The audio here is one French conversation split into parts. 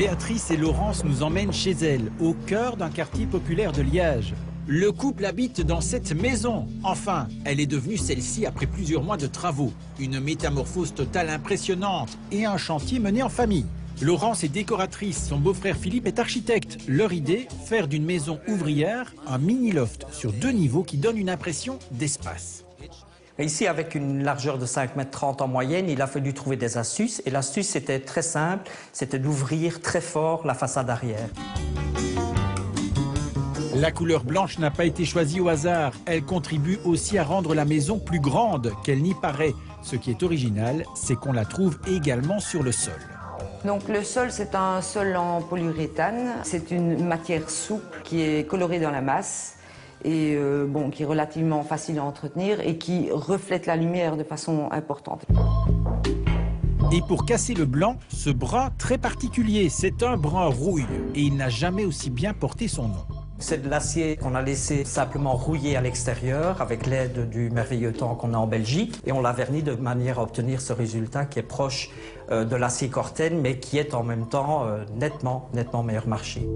Béatrice et Laurence nous emmènent chez elles, au cœur d'un quartier populaire de Liège. Le couple habite dans cette maison. Enfin, elle est devenue celle-ci après plusieurs mois de travaux. Une métamorphose totale impressionnante et un chantier mené en famille. Laurence est décoratrice, son beau-frère Philippe est architecte. Leur idée, faire d'une maison ouvrière un mini-loft sur 2 niveaux qui donne une impression d'espace. Ici, avec une largeur de 5,30 m en moyenne, il a fallu trouver des astuces. Et l'astuce, était très simple, c'était d'ouvrir très fort la façade arrière. La couleur blanche n'a pas été choisie au hasard. Elle contribue aussi à rendre la maison plus grande qu'elle n'y paraît. Ce qui est original, c'est qu'on la trouve également sur le sol. Donc le sol, c'est un sol en polyuréthane. C'est une matière souple qui est colorée dans la masse et qui est relativement facile à entretenir et qui reflète la lumière de façon importante. Et pour casser le blanc, ce brun très particulier, c'est un brun rouille. Et il n'a jamais aussi bien porté son nom. C'est de l'acier qu'on a laissé simplement rouiller à l'extérieur avec l'aide du merveilleux temps qu'on a en Belgique. Et on l'a verni de manière à obtenir ce résultat qui est proche de l'acier Corten, mais qui est en même temps nettement meilleur marché.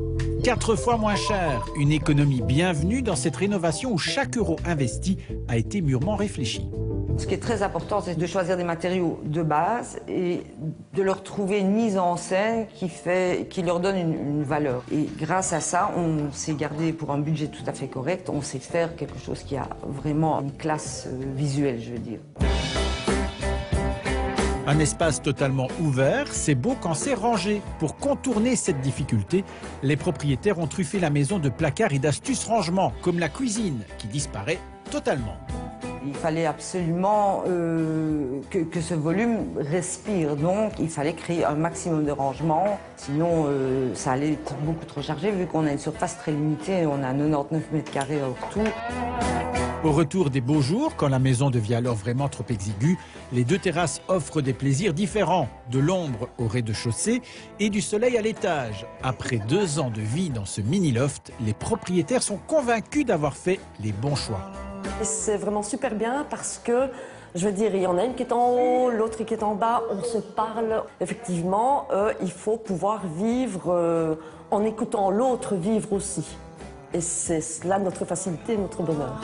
4 fois moins cher, une économie bienvenue dans cette rénovation où chaque euro investi a été mûrement réfléchi. Ce qui est très important, c'est de choisir des matériaux de base et de leur trouver une mise en scène qui leur donne une valeur. Et grâce à ça, on s'est gardé pour un budget tout à fait correct. On sait faire quelque chose qui a vraiment une classe visuelle, je veux dire. Un espace totalement ouvert, c'est beau quand c'est rangé. Pour contourner cette difficulté, les propriétaires ont truffé la maison de placards et d'astuces rangement, comme la cuisine, qui disparaît totalement. Il fallait absolument que ce volume respire, donc il fallait créer un maximum de rangement, sinon ça allait être beaucoup trop chargé vu qu'on a une surface très limitée, on a 99 m² hors tout. Au retour des beaux jours, quand la maison devient alors vraiment trop exiguë, les 2 terrasses offrent des plaisirs différents, de l'ombre au rez-de-chaussée et du soleil à l'étage. Après 2 ans de vie dans ce mini-loft, les propriétaires sont convaincus d'avoir fait les bons choix. C'est vraiment super bien parce que, je veux dire, il y en a une qui est en haut, l'autre qui est en bas, on se parle. Effectivement, il faut pouvoir vivre en écoutant l'autre vivre aussi. Et c'est là notre facilité, notre bonheur.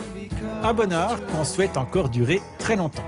Un bonheur qu'on souhaite encore durer très longtemps.